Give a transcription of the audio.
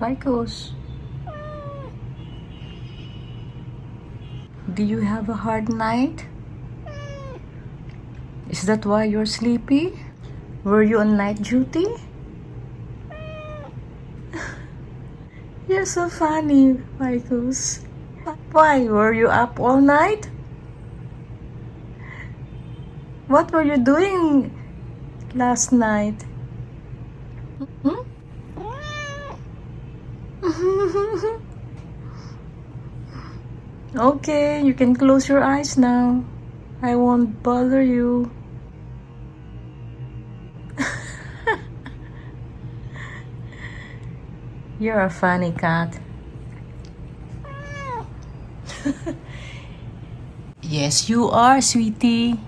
Ficus, do you have a hard night? Is that why you're sleepy? Were you on night duty? You're so funny, Ficus. Why? Were you up all night? What were you doing last night? Hmm? Okay, you can close your eyes now. I won't bother you. You're a funny cat. Yes, you are, sweetie.